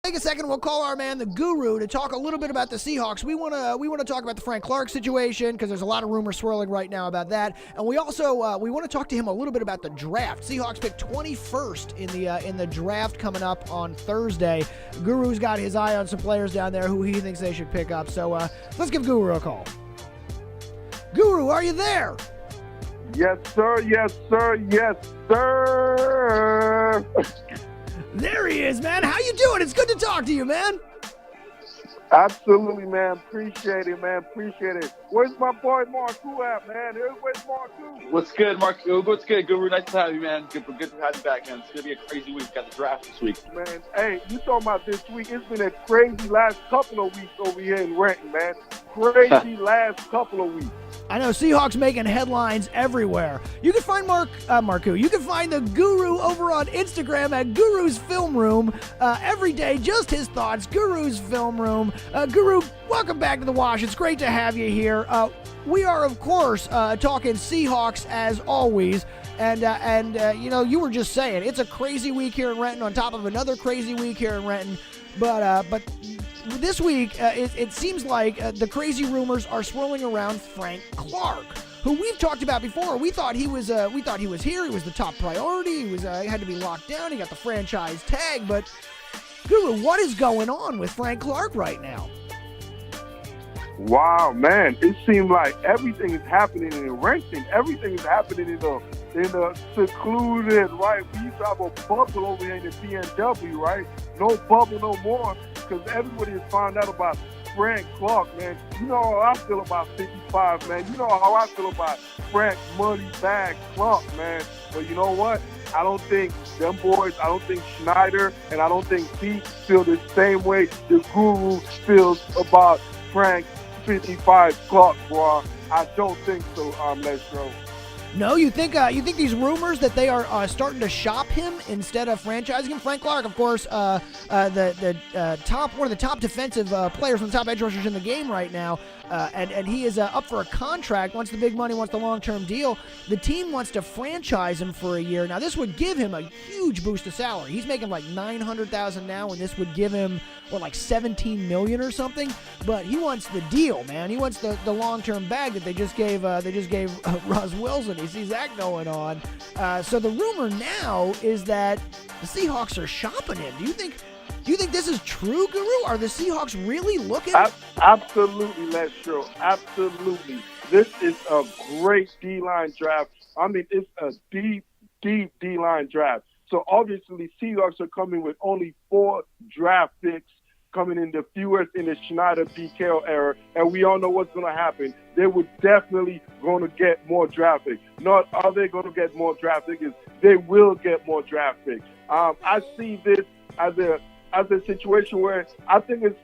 Take a second. We'll call our man, the Guru, to talk a little bit about the Seahawks. We want to talk about the Frank Clark situation because there's a lot of rumors swirling right now about that, and we also we want to talk to him a little bit about the draft. Seahawks picked 21st in the draft coming up on Thursday. Guru's got his eye on some players down there who he thinks they should pick up. So let's give Guru a call. Guru, are you there? Yes, sir. Yes, sir. Yes, sir. There he is, man. How you doing? It's good to talk to you, man. Absolutely, man. Appreciate it, man. Appreciate it. Where's my boy Marku at, man? Where's Marku? What's good, Mark? What's good, Guru? Nice to have you, man. Good to have you back, man. It's going to be a crazy week. Got the draft this week. Man, hey, you talking about this week. It's been a crazy last couple of weeks over here in Renton, man. Crazy last couple of weeks. I know, Seahawks making headlines everywhere. You can find Marku. You can find the Guru over on Instagram at Guru's Film Room. Every day, just his thoughts. Guru's Film Room. Guru, welcome back to the Wash. It's great to have you here. We are, of course, talking Seahawks as always. And you know, you were just saying, it's a crazy week here in Renton on top of another crazy week here in Renton. But this week, it seems like the crazy rumors are swirling around Frank Clark, who we've talked about before. We thought he was here. He was the top priority. He had to be locked down. He got the franchise tag. But Guru, what is going on with Frank Clark right now? Wow, man! It seems like everything is happening in Renton. Everything is happening in the secluded, right? We used to have a bubble over here in the PNW, right? No bubble no more, because everybody has found out about Frank Clark, man. You know how I feel about 55, man. You know how I feel about Frank Moneybag Clark, man. But you know what? I don't think them boys, I don't think Schneider, and I don't think Pete feel the same way the Guru feels about Frank 55 Clark, bro. I don't think so, Lestro. No, you think these rumors that they are starting to shop him instead of franchising him? Frank Clark, of course, one of the top defensive players, one of the top edge rushers in the game right now, and he is up for a contract. Wants the big money, wants the long-term deal. The team wants to franchise him for a year. Now, this would give him a huge boost of salary. He's making like $900,000 now, and this would give him like $17 million or something. But he wants the deal, man. He wants the long-term bag that they just gave Russ Wilson. He sees that going on. So the rumor now is that the Seahawks are shopping him. Do you think this is true, Guru? Are the Seahawks really looking? Absolutely, Lestro. Absolutely. This is a great D-line draft. I mean, it's a deep D-line draft. So obviously, Seahawks are coming with only 4 draft picks, coming in the fewest in the Schneider PKO era, and we all know what's going to happen. They were definitely going to get more draft picks. Not are they going to get more draft picks, they will get more draft picks. I see this as a situation where I think it's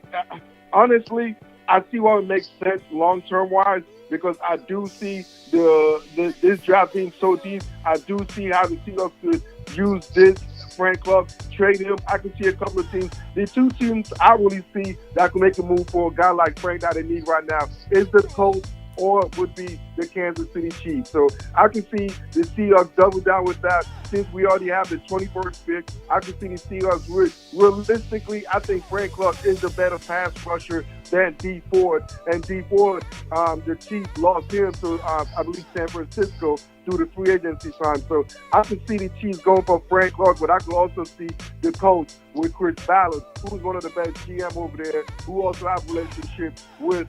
honestly, I see why it makes sense long-term wise, because I do see this draft being so deep. I do see how the Seahawks could use this Frank Clark, trade him. I can see a couple of teams. The 2 teams I really see that can make a move for a guy like Frank that they need right now is the Colts or would be the Kansas City Chiefs. So I can see the Seahawks double down with that. Since we already have the 21st pick, I can see the Seahawks realistically, I think Frank Clark is the better pass rusher than D Ford. And D Ford, the Chiefs lost him to, I believe, San Francisco through the free agency sign. So I can see the Chiefs going for Frank Clark, but I can also see the Colts with Chris Ballard, who's one of the best GM over there, who also have a relationship with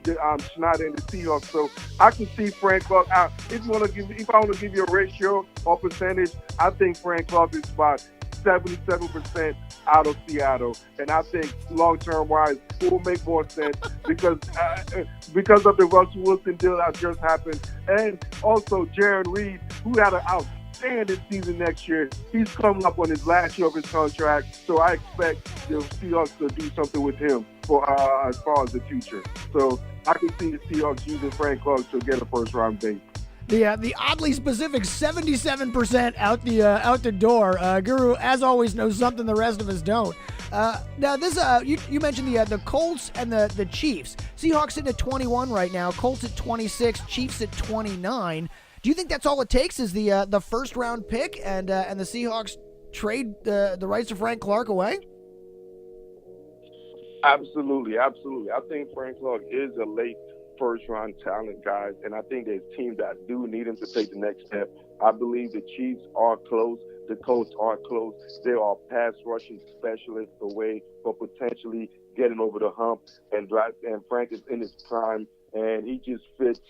Schneider and the Seahawks. So I can see Frank Clark out. If I want to give you a ratio or percentage, I think Frank Clark is about 77% out of Seattle, and I think long-term wise it will make more sense because of the Russell Wilson deal that just happened, and also Jaron Reed, who had an outstanding season next year. He's coming up on his last year of his contract, so I expect the Seahawks to do something with him for as far as the future. So I can see the Seahawks using Frank Clark to get a first-round date. The oddly specific 77% out the door. Guru, as always, knows something the rest of us don't. Now, this you mentioned the Colts and the Chiefs. Seahawks sitting at 21 right now. Colts at 26. Chiefs at 29. Do you think that's all it takes is the first round pick and the Seahawks trade the rights to Frank Clark away? Absolutely, absolutely. I think Frank Clark is a late first round talent, guys, and I think there's teams that do need him to take the next step. I believe the Chiefs are close. The Colts are close. They are pass rushing specialists away for potentially getting over the hump. And Frank is in his prime, and he just fits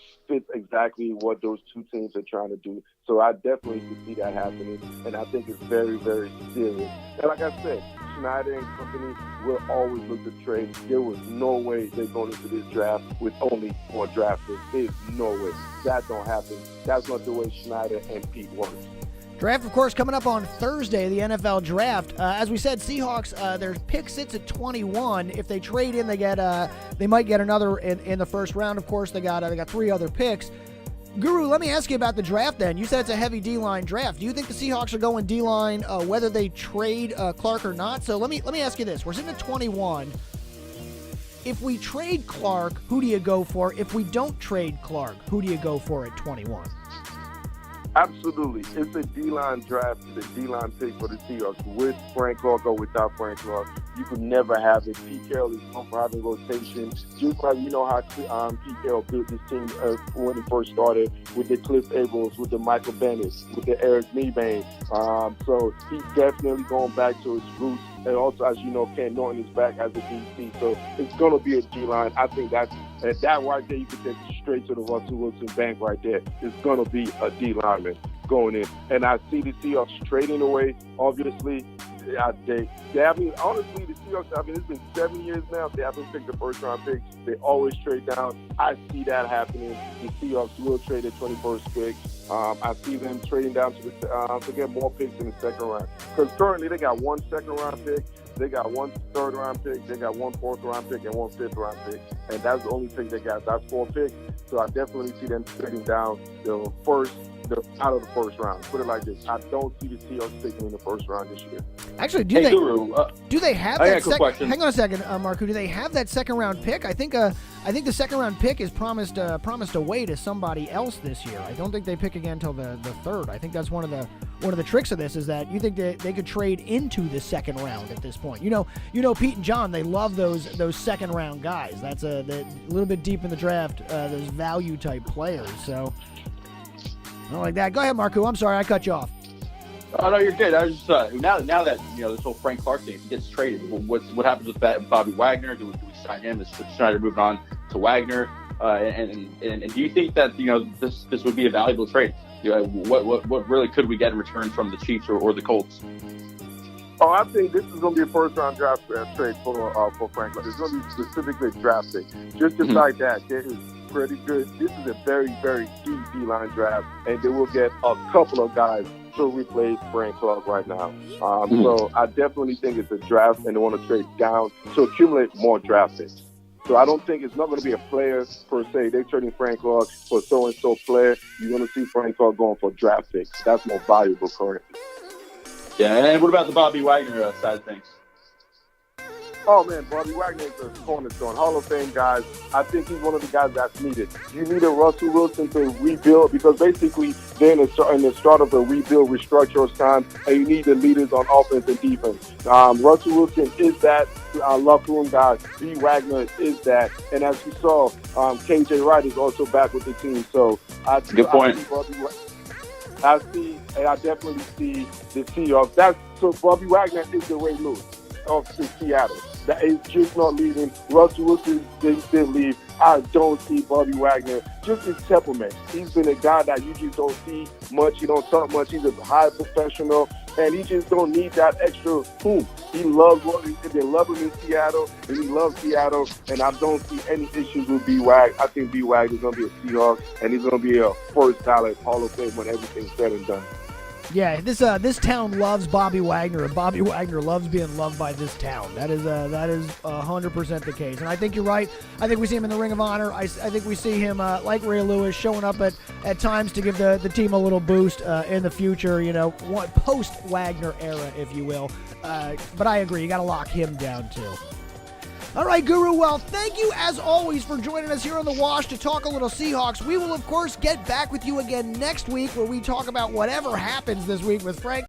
exactly what those two teams are trying to do. So I definitely could see that happening, and I think it's very, very serious. And like I said, Schneider and company will always look to trade. There was no way they're going into this draft with only 4 draft picks. There's no way. That don't happen. That's not the way Schneider and Pete work. Draft, of course, coming up on Thursday, the NFL draft. As we said, Seahawks, their pick sits at 21. If they trade in, they might get another in the first round. Of course, they got 3 other picks. Guru, let me ask you about the draft then. You said it's a heavy D-line draft. Do you think the Seahawks are going D-line whether they trade Clark or not? So let me ask you this. We're sitting at 21. If we trade Clark, who do you go for? If we don't trade Clark, who do you go for at 21? Absolutely. It's a D-line draft. It's a D-line pick for the Seahawks. With Frank Clark or without Frank Clark, you could never have it. Pete Carroll is known for having rotation. Just like you know how Pete Carroll built this team when he first started with the Cliff Abrams, with the Michael Bennett, with the Eric Mebane. So he's definitely going back to his roots. And also, as you know, Ken Norton is back as a DC. So it's going to be a D-line. I think that right there, you can take it straight to the Russell Wilson bank right there. It's going to be a D-lineman going in. And I see the Seahawks trading away, obviously. They haven't, honestly, the Seahawks, it's been 7 years now. They haven't picked the first round pick. They always trade down. I see that happening. The Seahawks will trade their 21st pick. I see them trading down to get more picks in the second round. Because currently they got 1 second round pick, they got 1 third round pick, they got 1 fourth round pick, and 1 fifth round pick. And that's the only pick they got. That's 4 picks. So I definitely see them trading down out of the first round. Put it like this: I don't see the Seahawks picking in the first round this year. Actually, do they have that second? Hang on a second, Marco. Do they have that second round pick? I think the second round pick is promised away to somebody else this year. I don't think they pick again until the third. I think that's one of the tricks of this is that you think they could trade into the second round at this point. You know, Pete and John, they love those second round guys. That's a little bit deep in the draft. Those value type players. So. Not like that. Go ahead, Marco. I'm sorry, I cut you off. Oh no, you're good. I was just now that this whole Frank Clark thing, if he gets traded, what happens with that Bobby Wagner? Do we sign him? Is Schneider moving on to Wagner? And do you think that this would be a valuable trade? What really could we get in return from the Chiefs or the Colts? Oh, I think this is going to be a first-round draft trade for Frank Clark. It's going to be specifically a draft pick. Just like that, there is pretty good. This is a very, very deep D-line draft, and they will get a couple of guys to replace Frank Clark right now. So I definitely think it's a draft, and they want to trade down to accumulate more draft picks. So I don't think it's not going to be a player per se. They're trading Frank Clark for so-and-so player. You're going to see Frank Clark going for draft picks. That's more valuable currently. Yeah, and what about the Bobby Wagner side of things? Oh, man, Bobby Wagner is a cornerstone, Hall of Fame guys. I think he's one of the guys that's needed. You need a Russell Wilson to rebuild because basically they're in the start of a rebuild, restructure time, and you need the leaders on offense and defense. Russell Wilson is that locker room guy. B. Wagner is that. And as you saw, K.J. Wright is also back with the team. So good point. I definitely see the Seahawks. So Bobby Wagner is the Ray Lewis of Seattle. That is just not leaving. Russell Wilson didn't leave. I don't see Bobby Wagner. Just his temperament. He's been a guy that you just don't see much. You don't talk much. He's a high professional, and he just don't need that extra boom. He loves they love him in Seattle, and he loves Seattle, and I don't see any issues with B-Wag. I think B-Wag is going to be a Seahawk, and he's going to be a first ballot Hall of Fame when everything's said and done. Yeah, this town loves Bobby Wagner, and Bobby Wagner loves being loved by this town. That is 100% the case, and I think you're right. I think we see him in the Ring of Honor. I think we see him like Ray Lewis showing up at times to give the team a little boost in the future. Post Wagner era, if you will. But I agree, you got to lock him down too. All right, Guru, well, thank you as always for joining us here on The Wash to talk a little Seahawks. We will, of course, get back with you again next week where we talk about whatever happens this week with Frank